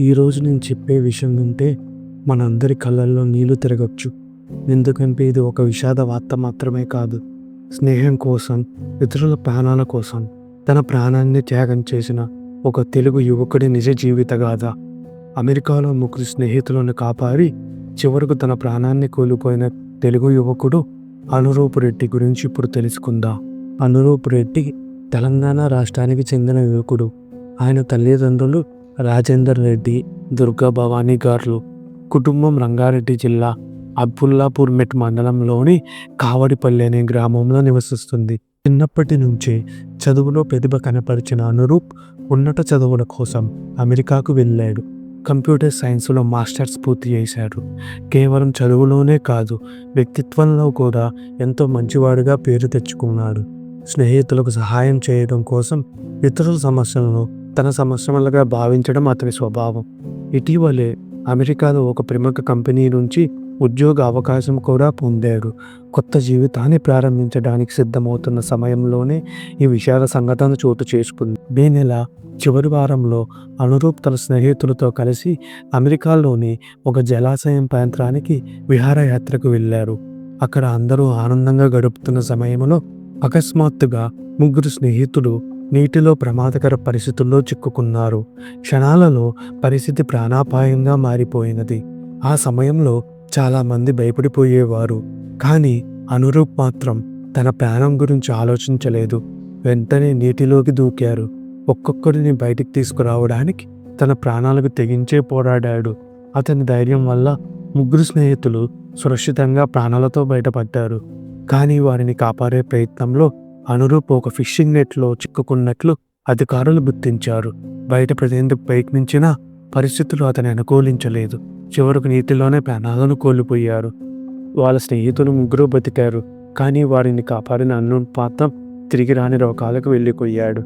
ఈరోజు నేను చెప్పే విషయం వింటే మనందరి కళ్ళల్లో నీళ్లు తిరగొచ్చు. ఎందుకంటే ఇది ఒక విషాద వార్త మాత్రమే కాదు. స్నేహం కోసం, ఇతరుల ప్రాణాల కోసం తన ప్రాణాన్ని త్యాగం చేసిన ఒక తెలుగు యువకుడి నిజ జీవిత గాథ. అమెరికాలో ముగ్గురు స్నేహితులను కాపాడి చివరకు తన ప్రాణాన్ని కోల్పోయిన తెలుగు యువకుడు అనురూప్ రెడ్డి గురించి ఇప్పుడు తెలుసుకుందాం. అనురూప్ రెడ్డి తెలంగాణ రాష్ట్రానికి చెందిన యువకుడు. ఆయన తల్లిదండ్రులు రాజేందర్ రెడ్డి, దుర్గా భవానీ గారు. కుటుంబం రంగారెడ్డి జిల్లా అబ్దుల్లాపూర్ మెట్ మండలంలోని కావడిపల్లి అనే గ్రామంలో నివసిస్తుంది. చిన్నప్పటి నుంచే చదువులో ప్రతిభ కనపరిచిన అనురూప్ ఉన్నత చదువుల కోసం అమెరికాకు వెళ్ళాడు. కంప్యూటర్ సైన్స్లో మాస్టర్స్ పూర్తి చేశాడు. కేవలం చదువులోనే కాదు, వ్యక్తిత్వంలో కూడా ఎంతో మంచివాడిగా పేరు తెచ్చుకున్నాడు. స్నేహితులకు సహాయం చేయడం కోసం ఇతరుల సమస్యలను తన సమస్యలుగా భావించడం అతని స్వభావం. ఇటీవలే అమెరికాలో ఒక ప్రముఖ కంపెనీ నుంచి ఉద్యోగ అవకాశం కూడా పొందాడు. కొత్త జీవితాన్ని ప్రారంభించడానికి సిద్ధమవుతున్న సమయంలోనే ఈ విషాద సంఘటన చోటు చేసుకుంది. మే నెల చివరి వారంలో అనురూప్ తన స్నేహితులతో కలిసి అమెరికాలోని ఒక జలాశయం ప్రాంతానికి విహారయాత్రకు వెళ్ళారు. అక్కడ అందరూ ఆనందంగా గడుపుతున్న సమయంలో అకస్మాత్తుగా ముగ్గురు స్నేహితులు నీటిలో ప్రమాదకర పరిస్థితుల్లో చిక్కుకున్నారు. క్షణాలలో పరిస్థితి ప్రాణాపాయంగా మారిపోయినది. ఆ సమయంలో చాలామంది భయపడిపోయేవారు. కానీ అనురూప్ మాత్రం తన ప్రాణం గురించి ఆలోచించలేదు. వెంటనే నీటిలోకి దూకారు. ఒక్కొక్కరిని బయటికి తీసుకురావడానికి తన ప్రాణాలకు తెగించే పోరాడాడు. అతని ధైర్యం వల్ల ముగ్గురు స్నేహితులు సురక్షితంగా ప్రాణాలతో బయటపడ్డారు. కానీ వారిని కాపాడే ప్రయత్నంలో అనురూప్ ఒక ఫిషింగ్ నెట్లో చిక్కుకున్నట్లు అధికారులు గుర్తించారు. బయటపడేందుకు ప్రయత్నించినా పరిస్థితులు అతని అనుకూలించలేదు. చివరకు నీటిలోనే ప్రాణాలను కోల్పోయారు. వాళ్ళ స్నేహితులు ముగ్గురు బతికారు. కానీ వారిని కాపాడిన అనురూప్ మాత్రం తిరిగి రాని లోకాలకు వెళ్ళిపోయాడు.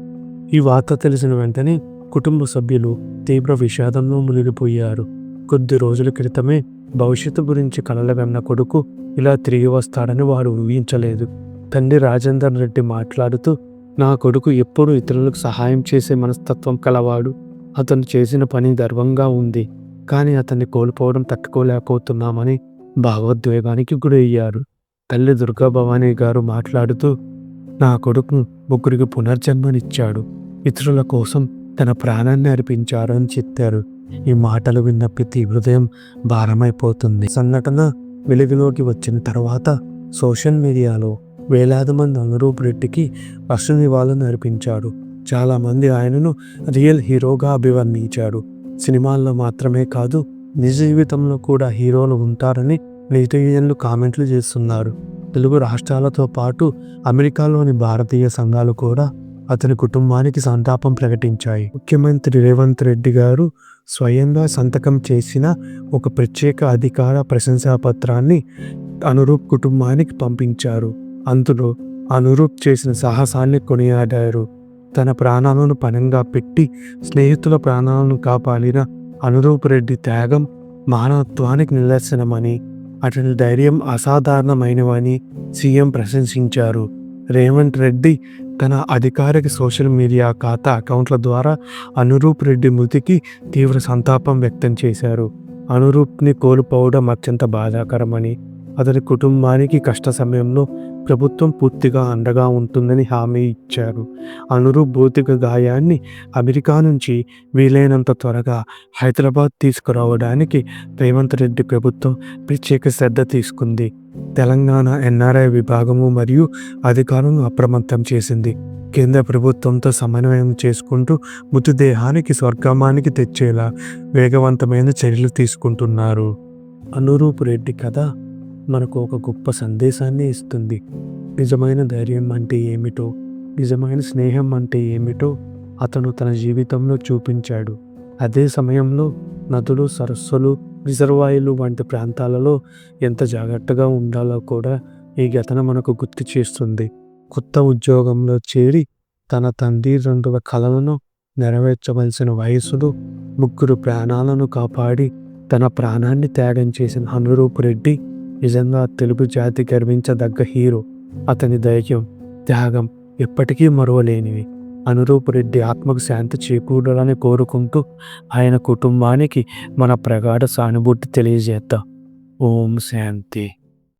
ఈ వార్త తెలిసిన వెంటనే కుటుంబ సభ్యులు తీవ్ర విషాదంలో మునిగిపోయారు. కొద్ది రోజుల క్రితమే భవిష్యత్తు గురించి కలలుగన్న కొడుకు ఇలా తిరిగి వస్తాడని వారు ఊహించలేదు. తండ్రి రాజేందర్ రెడ్డి మాట్లాడుతూ, నా కొడుకు ఎప్పుడూ ఇతరులకు సహాయం చేసే మనస్తత్వం కలవాడు. అతను చేసిన పని గర్వంగా ఉంది. కానీ అతన్ని కోల్పోవడం తట్టుకోలేకపోతున్నామని భావోద్వేగానికి గురయ్యారు. తల్లి దుర్గా భవానీ గారు మాట్లాడుతూ, నా కొడుకు ముగ్గురికి పునర్జన్మనిచ్చాడు. ఇతరుల కోసం తన ప్రాణాన్ని అర్పించారు అని చెప్పారు. ఈ మాటలు విన్న ప్రతి హృదయం భారమైపోతుంది. సంఘటన వెలుగులోకి వచ్చిన తర్వాత సోషల్ మీడియాలో వేలాది మంది అనురూప్ రెడ్డికి అశ్రునివాళులను అర్పించారు. చాలామంది ఆయనను రియల్ హీరోగా అభివర్ణించారు. సినిమాల్లో మాత్రమే కాదు, నిజ జీవితంలో కూడా హీరోలు ఉంటారని నెటిజన్లు కామెంట్లు చేస్తున్నారు. తెలుగు రాష్ట్రాలతో పాటు అమెరికాలోని భారతీయ సంఘాలు కూడా అతని కుటుంబానికి సంతాపం ప్రకటించాయి. ముఖ్యమంత్రి రేవంత్ రెడ్డి గారు స్వయంగా సంతకం చేసిన ఒక ప్రత్యేక అధికార ప్రశంసా పత్రాన్ని అనురూప్ కుటుంబానికి పంపించారు. అందులో అనురూప్ చేసిన సాహసాన్ని కొనియాడారు. తన ప్రాణాలను పణంగా పెట్టి స్నేహితుల ప్రాణాలను కాపాడిన అనురూప్ రెడ్డి త్యాగం మానవత్వానికి నిదర్శనమని, అతని ధైర్యం అసాధారణమైనవని సీఎం ప్రశంసించారు. రేవంత్ రెడ్డి తన అధికారిక సోషల్ మీడియా ఖాతా అకౌంట్ల ద్వారా అనురూప్ రెడ్డి మృతికి తీవ్ర సంతాపం వ్యక్తం చేశారు. అనురూప్ని కోల్పోవడం అత్యంత బాధాకరమని, అతని కుటుంబానికి కష్ట సమయంలో ప్రభుత్వం పూర్తిగా అండగా ఉంటుందని హామీ ఇచ్చారు. అనురూప్ భౌతిక గాయాన్ని అమెరికా నుంచి వీలైనంత త్వరగా హైదరాబాద్ తీసుకురావడానికి రేవంత్ రెడ్డి ప్రభుత్వం ప్రత్యేక శ్రద్ధ తీసుకుంది. తెలంగాణ ఎన్ఆర్ఐ విభాగము మరియు అధికారులను అప్రమత్తం చేసింది. కేంద్ర ప్రభుత్వంతో సమన్వయం చేసుకుంటూ మృతదేహానికి స్వర్గమానికి తెచ్చేలా వేగవంతమైన చర్యలు తీసుకుంటున్నారు. అనురూప్ రెడ్డి కథ మనకు ఒక గొప్ప సందేశాన్ని ఇస్తుంది. నిజమైన ధైర్యం అంటే ఏమిటో, నిజమైన స్నేహం అంటే ఏమిటో అతను తన జీవితంలో చూపించాడు. అదే సమయంలో నదులు, సరస్సులు, రిజర్వాయర్లు వంటి ప్రాంతాలలో ఎంత జాగ్రత్తగా ఉండాలో కూడా ఈ ఘటన మనకు గుర్తు చేస్తుంది. కొత్త ఉద్యోగంలో చేరి తన తల్లిదండ్రుల కలలను నెరవేర్చవలసిన వయసులో ముగ్గురు ప్రాణాలను కాపాడి తన ప్రాణాన్ని త్యాగం చేసిన అనురూప్ రెడ్డి నిజంగా తెలుగు జాతి గర్వించదగ్గ హీరో. అతని ధైర్యం, త్యాగం ఎప్పటికీ మరువలేనివి. అనురూప్ రెడ్డి ఆత్మకు శాంతి చేకూరాలని కోరుకుంటూ ఆయన కుటుంబానికి మన ప్రగాఢ సానుభూతి తెలియజేద్దాం. ఓం శాంతి.